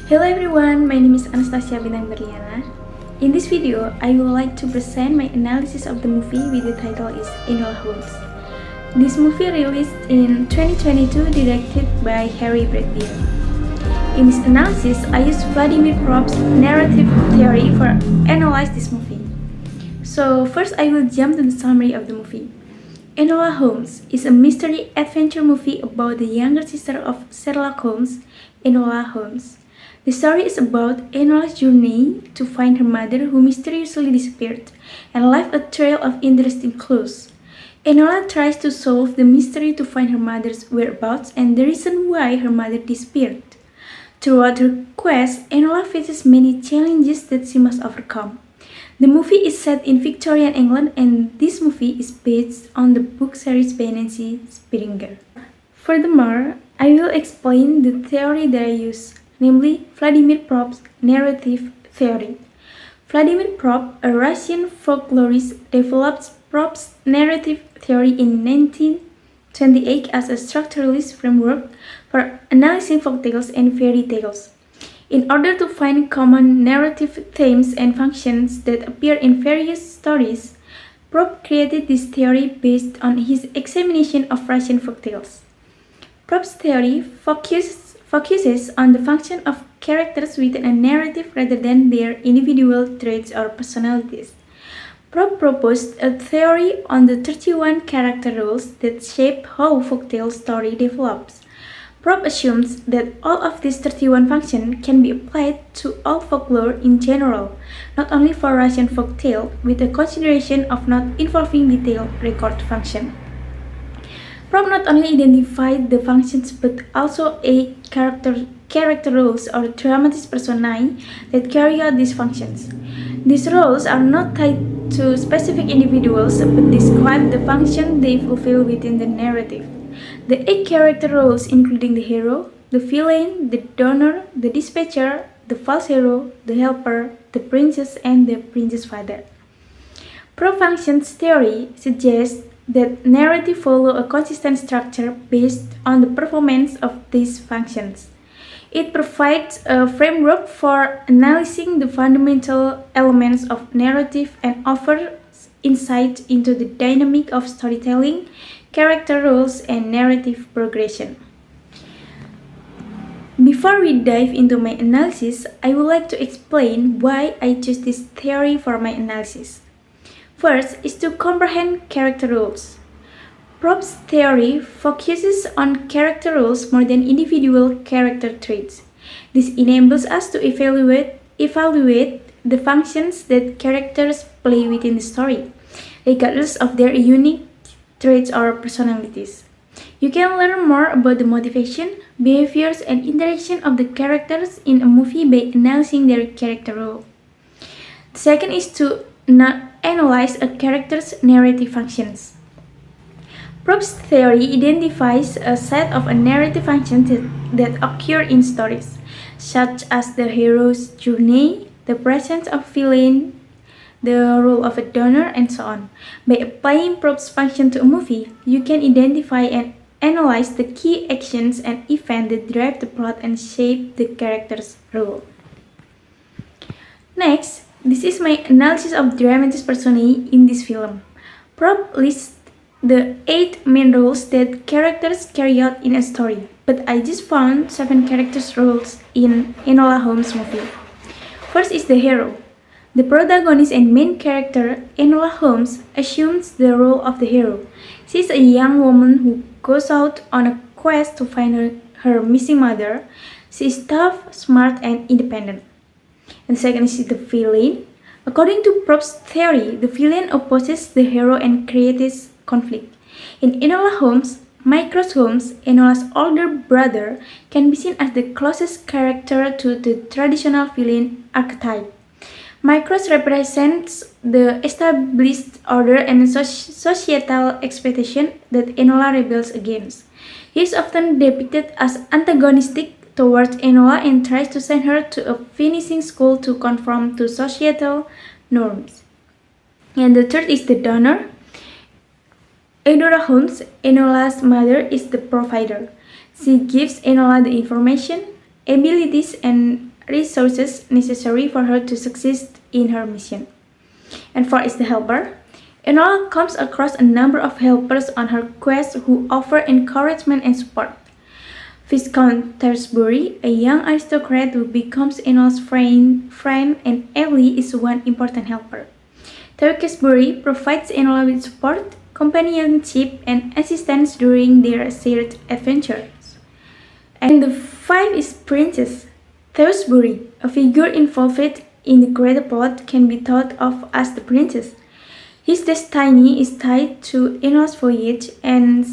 Hello everyone, my name is Anastacia Bintang Berliana. In this video, I would like to present my analysis of the movie with the title is Enola Holmes. This movie released in 2022 directed by Harry Berliana. In this analysis, I used Vladimir Propp's narrative theory for analyze this movie. So first I will jump to the summary of the movie. Enola Holmes is a mystery adventure movie about the younger sister of Sherlock Holmes, Enola Holmes. The story is about Enola's journey to find her mother who mysteriously disappeared and left a trail of interesting clues. Enola tries to solve the mystery to find her mother's whereabouts and the reason why her mother disappeared. Throughout her quest, Enola faces many challenges that she must overcome. The movie is set in Victorian England and this movie is based on the book series by Nancy Spiringer. Furthermore, I will explain the theory that I use, namely Vladimir Propp's narrative theory. Vladimir Propp, a Russian folklorist, developed Propp's narrative theory in 1928 as a structuralist framework for analyzing folktales and fairy tales. In order to find common narrative themes and functions that appear in various stories, Propp created this theory based on his examination of Russian folktales. Propp's theory focuses on the function of characters within a narrative rather than their individual traits or personalities. Propp proposed a theory on the 31 character rules that shape how folktale story develops. Propp assumes that all of these 31 functions can be applied to all folklore in general, not only for Russian folktale, with a consideration of not involving detailed record function. Propp not only identified the functions but also a character roles or dramatis personae that carry out these functions. These roles are not tied to specific individuals but describe the function they fulfill within the narrative. The 8 character roles including the hero, the villain, the donor, the dispatcher, the false hero, the helper, the princess, and the princess father. Propp functions theory suggests that narrative follow a consistent structure based on the performance of these functions. It provides a framework for analyzing the fundamental elements of narrative and offers insight into the dynamic of storytelling, character roles, and narrative progression. Before we dive into my analysis, I would like to explain why I chose this theory for my analysis. First is to comprehend character roles. Propp's theory focuses on character roles more than individual character traits. This enables us to evaluate the functions that characters play within the story, regardless of their unique traits or personalities. You can learn more about the motivation, behaviors, and interaction of the characters in a movie by analyzing their character role. The second is to analyze a character's narrative functions. Propp's theory identifies a set of narrative functions that occur in stories, such as the hero's journey, the presence of villain, the role of a donor, and so on. By applying Propp's function to a movie, you can identify and analyze the key actions and events that drive the plot and shape the character's role. Next, this is my analysis of dramatis personae in this film. Propp lists the 8 main roles that characters carry out in a story, but I just found 7 characters' roles in Enola Holmes movie. First is the hero. The protagonist and main character, Enola Holmes, assumes the role of the hero. She is a young woman who goes out on a quest to find her missing mother. She is tough, smart, and independent. And second is the villain. According to Propp's theory, the villain opposes the hero and creates conflict. In Enola Holmes, Mycroft Holmes, Enola's older brother, can be seen as the closest character to the traditional villain archetype. Mycroft represents the established order and societal expectation that Enola rebels against. He is often depicted as antagonistic towards Enola and tries to send her to a finishing school to conform to societal norms. And the third is the donor. Enola Holmes, Enola's mother, is the provider. She gives Enola the information, abilities, and resources necessary for her to succeed in her mission. And 4 is the helper. Enola comes across a number of helpers on her quest who offer encouragement and support. Viscount Thurstbury, a young aristocrat who becomes Enola's friend and ally, is one important helper. Thurstbury provides Enola with support, companionship, and assistance during their shared adventures. And the 5 is Princess Thurstbury, a figure involved in the greater plot, can be thought of as the princess. His destiny is tied to Enola's voyage, and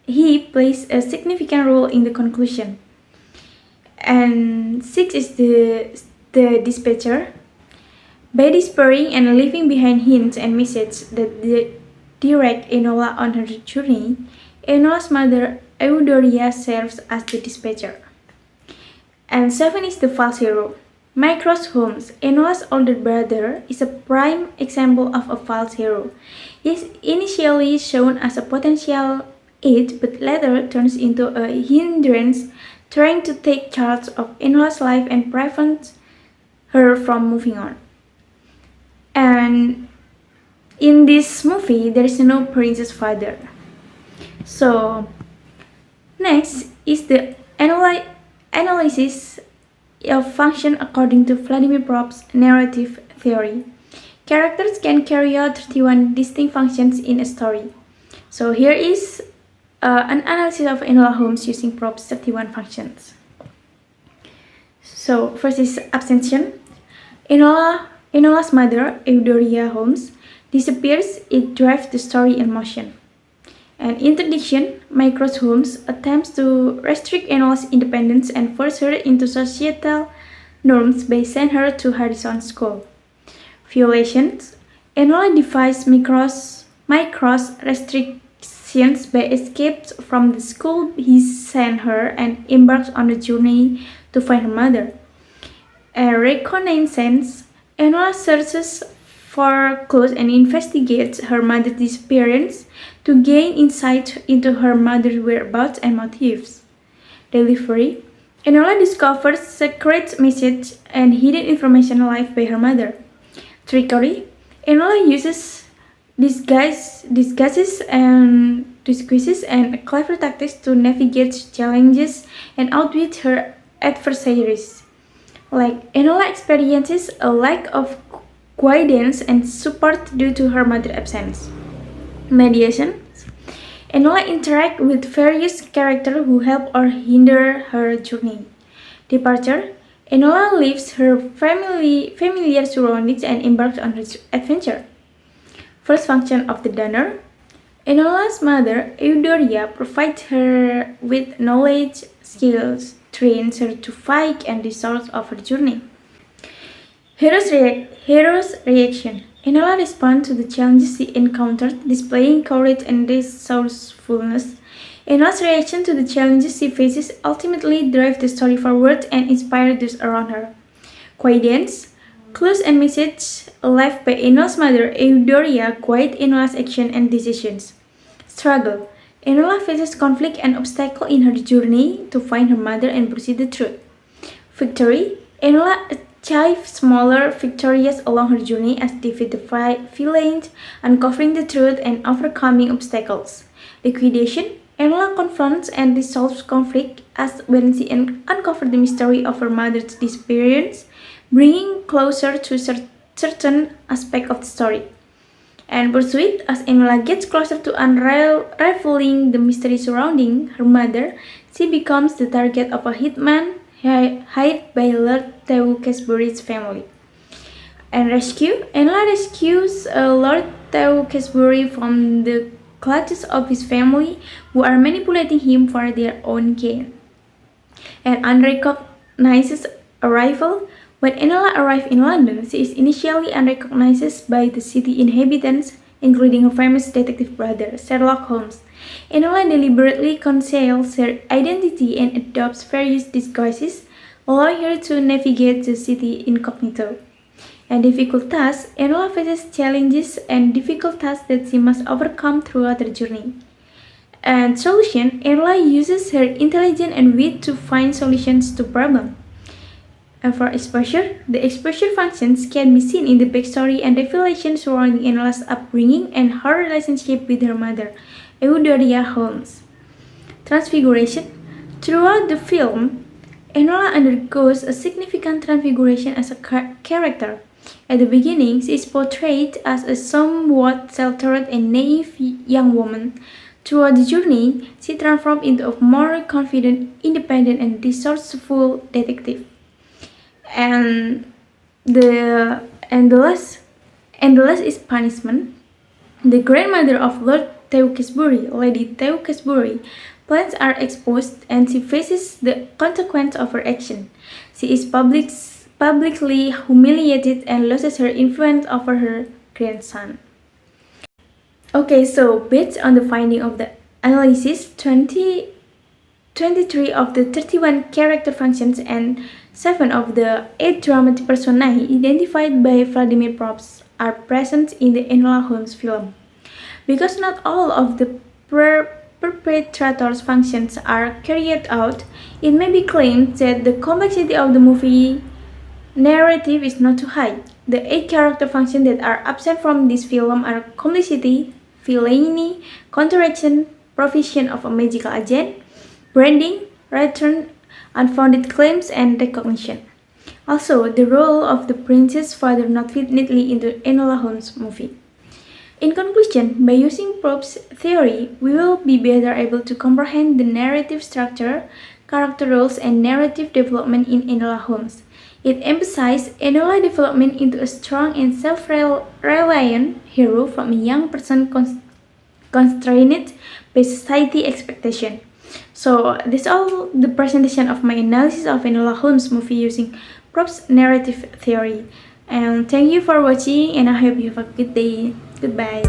he plays a significant role in the conclusion. And 6 is the dispatcher. By dispatching and leaving behind hints and messages that direct Enola on her journey, Enola's mother Eudoria serves as the dispatcher. And 7 is the false hero. Enola Holmes, Enola's older brother, is a prime example of a false hero. He is initially shown as a potential aid, but later turns into a hindrance, trying to take charge of Enola's life and prevent her from moving on. And in this movie, there is no princess father. So, next is the analysis of function according to Vladimir Propp's narrative theory. Characters can carry out 31 distinct functions in a story. So here is an analysis of Enola Holmes using Propp's 31 functions. So first is abstention. Enola's mother, Eudoria Holmes, disappears. It drives the story in motion. And interdiction, Enola Holmes attempts to restrict Enola's independence and force her into societal norms by sending her to Harrison School. Violations, Enola defies Micro's restrictions by escapes from the school he sent her and embarks on a journey to find her mother. A reconnaissance, Enola searches for clues and investigates her mother's disappearance to gain insight into her mother's whereabouts and motives. Delivery, Enola discovers secret messages and hidden information left by her mother. Trickery, Enola uses disguises and clever tactics to navigate challenges and outwit her adversaries. Like Enola experiences a lack of guidance and support due to her mother's absence. Mediation, Enola interacts with various characters who help or hinder her journey. Departure, Enola leaves her familiar surroundings and embarks on her adventure. First function of the donor, Enola's mother, Eudoria, provides her with knowledge, skills, trains her to fight and results of her journey. Hero's reaction. Enola responds to the challenges she encountered, displaying courage and resourcefulness. Enola's reaction to the challenges she faces ultimately drives the story forward and inspires those around her. Guidance. Clues and messages left by Enola's mother, Eudoria, guide Enola's action and decisions. Struggle. Enola faces conflict and obstacle in her journey to find her mother and pursue the truth. Victory. Enola achieves smaller victories along her journey as defeat the villains, uncovering the truth, and overcoming obstacles. Liquidation. Enola confronts and resolves conflict as when she uncovers the mystery of her mother's disappearance, bringing closer to certain aspect of the story. And pursuit, as Enola gets closer to unraveling the mystery surrounding her mother, she becomes the target of a hitman hired by Lord Tewkesbury's family. And rescue, Enola rescues Lord Tewkesbury from the clutches of his family, who are manipulating him for their own gain. And unrecognized arrival. When Enola arrives in London, she is initially unrecognized by the city inhabitants, including her famous detective brother, Sherlock Holmes. Enola deliberately conceals her identity and adopts various disguises, allowing her to navigate the city incognito. And difficult tasks, Enola faces challenges and difficult tasks that she must overcome throughout her journey. And solution, Enola uses her intelligence and wit to find solutions to problems. And for exposure, the exposure functions can be seen in the backstory and revelation surrounding Enola's upbringing and her relationship with her mother, Enola Holmes. Transfiguration. Throughout the film, Enola undergoes a significant transfiguration as a character. At the beginning, she is portrayed as a somewhat sheltered and naive young woman. Throughout the journey, she transforms into a more confident, independent, and resourceful detective. And the last is punishment. The grandmother of Lord Tewkesbury, Lady Tewkesbury, plans are exposed and she faces the consequence of her action. She is publicly humiliated and loses her influence over her grandson. Okay, so based on the finding of the analysis, 23 of the 31 character functions and 7 of the 8 dramatic personae identified by Vladimir Propp are present in the Enola Holmes film. Because not all of the perpetrator's functions are carried out, it may be claimed that the complexity of the movie narrative is not too high. The 8 character functions that are absent from this film are complicity, villainy, counteraction, provision of a magical agent, branding, return, unfounded claims, and recognition. Also, the role of the prince's father not fit neatly into Enola Holmes movie. In conclusion, by using Propp's theory, we will be better able to comprehend the narrative structure, character roles, and narrative development in Enola Holmes. It emphasizes Enola development into a strong and self-reliant hero from a young person constrained by society expectation. So this is all the presentation of my analysis of Enola Holmes movie using Propp's narrative theory. And thank you for watching, and I hope you have a good day. Goodbye.